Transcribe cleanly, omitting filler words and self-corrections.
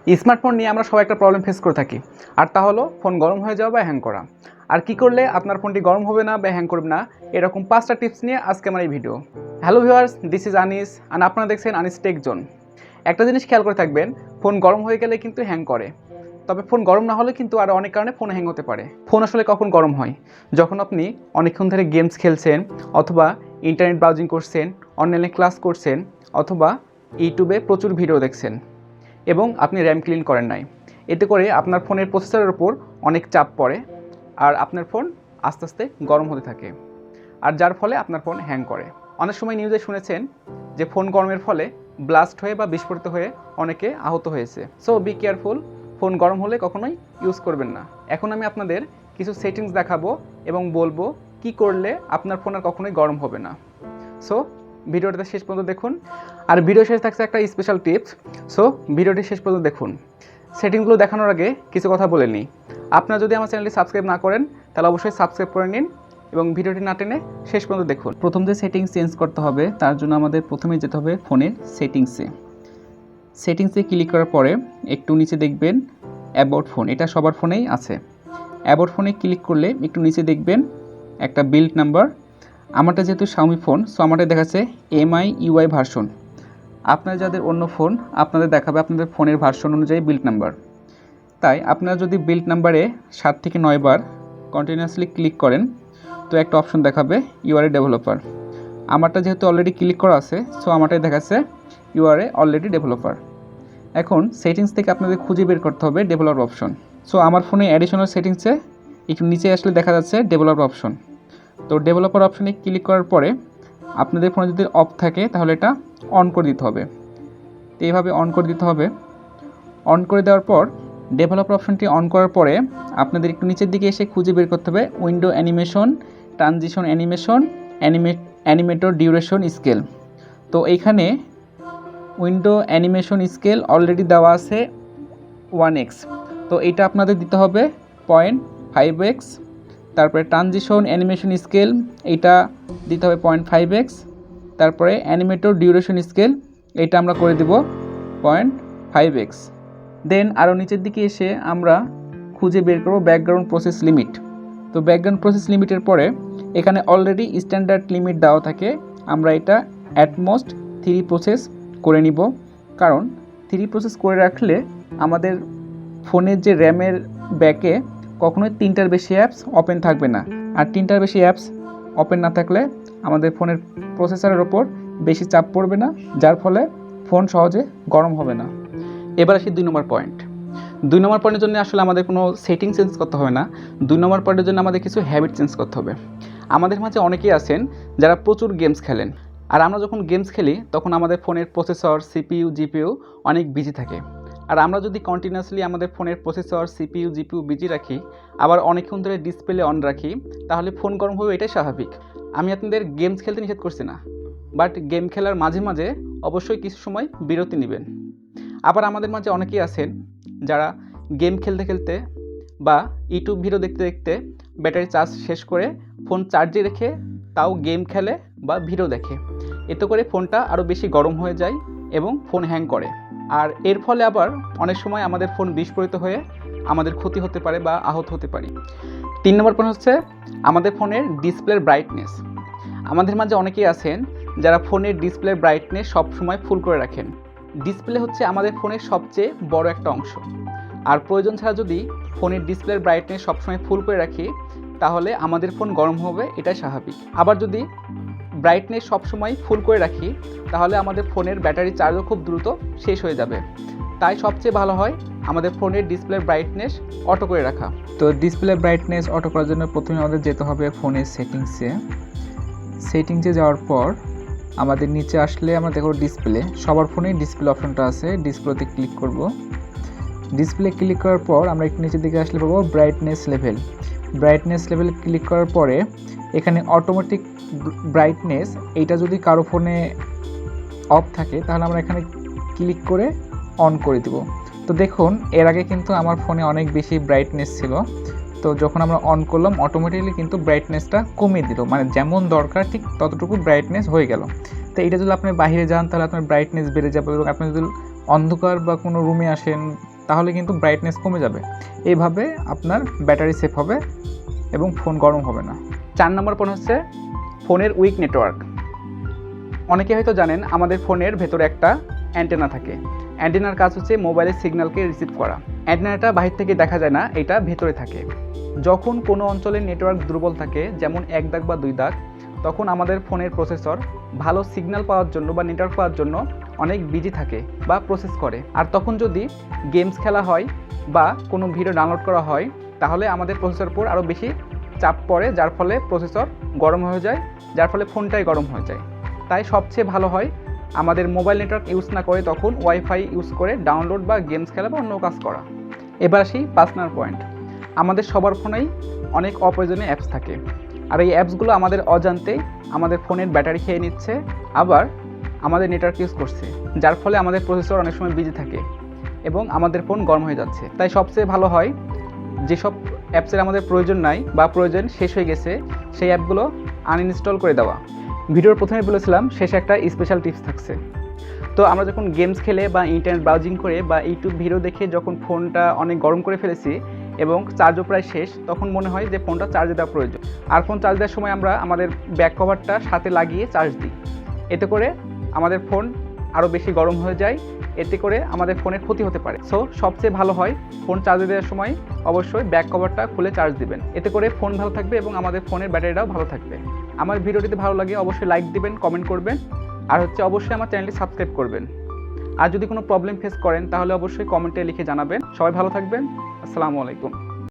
Smartphone নিয়ে আমরা সবাই একটা প্রবলেম ফেস করে থাকি, আর তা হলো ফোন গরম হয়ে যাওয়া বা হ্যাং করা। আর কি করলে আপনার ফোনটি গরম হবে না বা হ্যাং করবে না, এরকম 5টা টিপস নিয়ে আজকে আমার এই video. Hello viewers, this is Anis আর আপনারা দেখছেন আনিস টেকজোন। একটা জিনিস খেয়াল করে থাকবেন, ফোন গরম হয়ে গেলে কিন্তু হ্যাং করে। তবে ফোন গরম না হলে কিন্তু আরও অনেক কারণে ফোন হ্যাং হতে পারে। ফোন আসলে কখন গরম হয়? যখন আপনি অনেকক্ষণ ধরে গেমস খেলছেন, অথবা ইন্টারনেট ব্রাউজিং করছেন, অনলাইনে ক্লাস করছেন, অথবা ইউটিউবে প্রচুর ভিডিও দেখছেন এবং আপনি র্যাম ক্লিন করেন নাই। এতে করে আপনার ফোনের প্রসেসরের উপর অনেক চাপ পড়ে আর আপনার ফোন আস্তে আস্তে গরম হতে থাকে, আর যার ফলে আপনার ফোন হ্যাং করে। অনেক সময় নিউজে শুনেছেন যে ফোন গরমের ফলে ব্লাস্ট হয়ে বা বিস্ফোরিত হয়ে অনেকে আহত হয়েছে। সো বি কেয়ারফুল, ফোন গরম হলে কখনোই ইউজ করবেন না। এখন আমি আপনাদের কিছু সেটিংস দেখাবো এবং বলবো কি করলে আপনার ফোন আর কখনোই গরম হবে না। সো ভিডিওটা শেষ পর্যন্ত দেখুন, আর ভিডিও শেষে থাকছে একটা স্পেশাল টিপস। সো ভিডিওটি শেষ পর্যন্ত দেখুন। সেটিংসগুলো দেখানোর আগে কিছু কথা বলে নিই। আপনারা যদি আমার চ্যানেলটি সাবস্ক্রাইব না করেন তাহলে অবশ্যই সাবস্ক্রাইব করে নিন এবং ভিডিওটি না টেনে শেষ পর্যন্ত দেখুন। প্রথম যে সেটিংস চেঞ্জ করতে হবে তার জন্য আমাদের প্রথমে যেতে হবে ফোনের সেটিংসে ক্লিক করার পরে একটু নিচে দেখবেন অ্যাবাউট ফোন। এটা সবার ফোনেই আছে। অ্যাবাউট ফোনে ক্লিক করলে একটু নিচে দেখবেন একটা বিল্ড নাম্বার। আমারটা যেহেতু শাওমি ফোন, সো আমারটা দেখাচ্ছে MIUI ভার্সন। আপনার যাদের অন্য ফোন, আপনাদের দেখাবে আপনাদের ফোনের ভার্সন অনুযায়ী বিল্ড নাম্বার। তাই আপনারা যদি বিল্ড নাম্বারে 7 থেকে 9 বার কন্টিনিউয়াসলি ক্লিক করেন তো একটা অপশন দেখাবে ইউআরএ ডেভেলপার। আমারটা যেহেতু অলরেডি ক্লিক করা আছে, সো আমারটাই দেখাচ্ছে ইউআরএ অলরেডি ডেভেলপার। এখন সেটিংস থেকে আপনাদের খুঁজে বের করতে হবে ডেভেলপার অপশন। সো আমার ফোনে অ্যাডিশনাল সেটিংসে একটু নিচে আসলে দেখা যাচ্ছে ডেভেলপার অপশন। তো ডেভেলপার অপশনে ক্লিক করার পরে আপনাদের ফোনে যদি অফ থাকে তাহলে এটা অন করে দিতে হবে। তো এইভাবে অন করে দিতে হবে। অন করে দেওয়ার পর ডেভেলপার অপশনটি অন করার পরে আপনাদের একটু নিচের দিকে এসে খুঁজে বের করতে হবে window animation, transition animation, animator duration scale. তো এইখানে উইন্ডো অ্যানিমেশন স্কেল অলরেডি দেওয়া আছে 1x, তো এইটা আপনাদের দিতে হবে 0.5x। তারপরে ট্রানজিশন অ্যানিমেশন স্কেল এইটা দিতে হবে 0.5x। তারপরে অ্যানিমেটর ডিউরেশন স্কেল এইটা আমরা করে দেব 0.5x। দেন আরও নিচের দিকে এসে আমরা খুঁজে বের করব ব্যাকগ্রাউন্ড প্রসেস লিমিট। তো ব্যাকগ্রাউন্ড প্রসেস লিমিটের পরে এখানে অলরেডি স্ট্যান্ডার্ড লিমিট দেওয়া থাকে, আমরা এটা অ্যাটমোস্ট 3 প্রসেস করে নিব। কারণ 3 প্রসেস করে রাখলে আমাদের ফোনের যে র্যামের ব্যাকে কখনোই 3টার বেশি অ্যাপস ওপেন থাকবে না, আর 3টার বেশি অ্যাপস ওপেন না থাকলে আমাদের ফোনের প্রসেসরের ওপর বেশি চাপ পড়বে না, যার ফলে ফোন সহজে গরম হবে না। এবার আসি 2 নম্বর পয়েন্ট। 2 নম্বর পয়েন্টের জন্য আসলে আমাদের কোনো সেটিং চেঞ্জ করতে হবে না। 2 নম্বর পয়েন্টের জন্য আমাদের কিছু হ্যাবিট চেঞ্জ করতে হবে। আমাদের মাঝে অনেকেই আছেন যারা প্রচুর গেমস খেলেন, আর আমরা যখন গেমস খেলি তখন আমাদের ফোনের প্রসেসর, CPU, GPU অনেক বিজি থাকে। আর আমরা যদি কন্টিনিউয়াসলি আমাদের ফোনের প্রসেসর, CPU, GPU বিজি রাখি, আবার অনেকক্ষণ ধরে ডিসপ্লে অন রাখি, তাহলে ফোন গরম হবে, এটাই স্বাভাবিক। আমি আপনাদের গেমস খেলতে নিষেধ করছি না, বাট গেম খেলার মাঝে মাঝে অবশ্যই কিছু সময় বিরতি নেবেন। আবার আমাদের মাঝে অনেকেই আছেন যারা গেম খেলতে খেলতে বা ইউটিউব ভিডিও দেখতে দেখতে ব্যাটারি চার্জ শেষ করে ফোন চার্জে রেখে তাও গেম খেলে বা ভিডিও দেখে। এতে করে ফোনটা আরও বেশি গরম হয়ে যায় এবং ফোন হ্যাং করে, আর এর ফলে আবার অনেক সময় আমাদের ফোন বিস্ফোরিত হয়ে আমাদের ক্ষতি হতে পারে বা আহত হতে পারি। 3 নম্বর পয়েন্ট হচ্ছে আমাদের ফোনের ডিসপ্লের ব্রাইটনেস। আমাদের মাঝে অনেকেই আছেন যারা ফোনের ডিসপ্লের ব্রাইটনেস সবসময় ফুল করে রাখেন। ডিসপ্লে হচ্ছে আমাদের ফোনের সবচেয়ে বড় একটা অংশ, আর প্রয়োজন ছাড়া যদি ফোনের ডিসপ্লের ব্রাইটনেস সবসময় ফুল করে রাখি তাহলে আমাদের ফোন গরম হবে, এটাই স্বাভাবিক। আবার যদি ব্রাইটনেস সবসময় ফুল করে রাখি তাহলে আমাদের ফোনের ব্যাটারি চার্জও খুব দ্রুত শেষ হয়ে যাবে। তাই সবচেয়ে ভালো হয় আমাদের ফোনের ডিসপ্লের ব্রাইটনেস অটো করে রাখা। তো ডিসপ্লে ব্রাইটনেস অটো করার জন্য প্রথমে আমাদের যেতে হবে ফোনের সেটিংসে যাওয়ার পর আমাদের নিচে আসলে আমরা দেখো ডিসপ্লে, সবার ফোনেই ডিসপ্লে অপশনটা আছে, ডিসপ্লেতে ক্লিক করব। ডিসপ্লে ক্লিক করার পর আমরা একটু নিচের দিকে আসলে পাবো ব্রাইটনেস লেভেল ক্লিক করার পরে এখানে অটোমেটিক ব্রাইটনেস, এইটা যদি কারো ফোনে অফ থাকে তাহলে আমরা এখানে ক্লিক করে অন করে দেব। তো দেখুন এর আগে কিন্তু আমার ফোনে অনেক বেশি ব্রাইটনেস ছিল, তো যখন আমরা অন করলাম অটোমেটিকলি কিন্তু ব্রাইটনেসটা কমিয়ে দিল, মানে যেমন দরকার ঠিক ততটুকু ব্রাইটনেস হয়ে গেল। তো এটা যদি আপনি বাইরে যান তাহলে আপনার ব্রাইটনেস বেড়ে যাবে, এবং আপনি যদি অন্ধকার বা কোনো রুমে আসেন তাহলে কিন্তু ব্রাইটনেস কমে যাবে। এইভাবে আপনার ব্যাটারি সেফ হবে এবং ফোন গরম হবে না। 4 নম্বর পয়েন্ট হচ্ছে ফোনের উইক নেটওয়ার্ক। অনেকে হয়তো জানেন আমাদের ফোনের ভেতরে একটা অ্যান্টেনা থাকে। অ্যান্টেনার কাজ হচ্ছে মোবাইলের সিগন্যালকে রিসিভ করা। অ্যান্টেনাটা বাহির থেকে দেখা যায় না, এটা ভেতরে থাকে। যখন কোনো অঞ্চলে নেটওয়ার্ক দুর্বল থাকে, যেমন 1 দাগ বা 2 দাগ, তখন আমাদের ফোনের প্রসেসর ভালো সিগন্যাল পাওয়ার জন্য বা নেটওয়ার্ক পাওয়ার জন্য অনেক বিজি থাকে বা প্রসেস করে। আর তখন যদি গেমস খেলা হয় বা কোনো ভিডিও ডাউনলোড করা হয়, তাহলে আমাদের প্রসেসর উপর আরও বেশি চাপ পড়ে, যার ফলে প্রসেসর গরম হয়ে যায়, যার ফলে ফোনটাই গরম হয়ে যায়। তাই সবচেয়ে ভালো হয় আমাদের মোবাইল নেটওয়ার্ক ইউজ না করে তখন ওয়াইফাই ইউজ করে ডাউনলোড বা গেমস খেলা বা অন্য কাজ করা। এবার আসি 5 নম্বর পয়েন্ট। আমাদের সবার ফোনেই অনেক অপ্রয়োজনীয় অ্যাপস থাকে, আর এই অ্যাপসগুলো আমাদের অজান্তেই আমাদের ফোনের ব্যাটারি খেয়ে নিচ্ছে, আবার আমাদের নেটওয়ার্ক ইউজ করছে, যার ফলে আমাদের প্রসেসর অনেক সময় বিজি থাকে এবং আমাদের ফোন গরম হয়ে যাচ্ছে। তাই সবচেয়ে ভালো হয় যেসব অ্যাপসের আমাদের প্রয়োজন নাই বা প্রয়োজন শেষ হয়ে গেছে, সেই অ্যাপগুলো আনইনস্টল করে দেওয়া। ভিডিওর প্রথমে বলেছিলাম শেষে একটা স্পেশাল টিপস থাকছে। তো আমরা যখন গেমস খেলে বা ইন্টারনেট ব্রাউজিং করে বা ইউটিউব ভিডিও দেখে যখন ফোনটা অনেক গরম করে ফেলেছি এবং চার্জও প্রায় শেষ, তখন মনে হয় যে ফোনটা চার্জে দেওয়া প্রয়োজন। আর ফোন চার্জ দেওয়ার সময় আমরা আমাদের ব্যাক কভারটা সাথে লাগিয়ে চার্জ দিই। এতে করে আমাদের ফোন আরও বেশি গরম হয়ে যায়, এতে করে আমাদের ফোনের ক্ষতি হতে পারে। সো সবচেয়ে ভালো হয় ফোন চার্জে দেওয়ার সময় অবশ্যই ব্যাক কভারটা খুলে চার্জ দিবেন। এতে করে ফোন ভালো থাকবে এবং আমাদের ফোনের ব্যাটারিটাও ভালো থাকবে। আমার ভিডিওটিতে ভালো লাগে অবশ্যই লাইক দিবেন, কমেন্ট করবেন, আর অবশ্যই আমার চ্যানেলটি সাবস্ক্রাইব করবেন। আর যদি কোনো প্রবলেম ফেস করেন তাহলে অবশ্যই কমেন্টে লিখে জানাবেন। সবাই ভালো থাকবেন। আসসালামু আলাইকুম।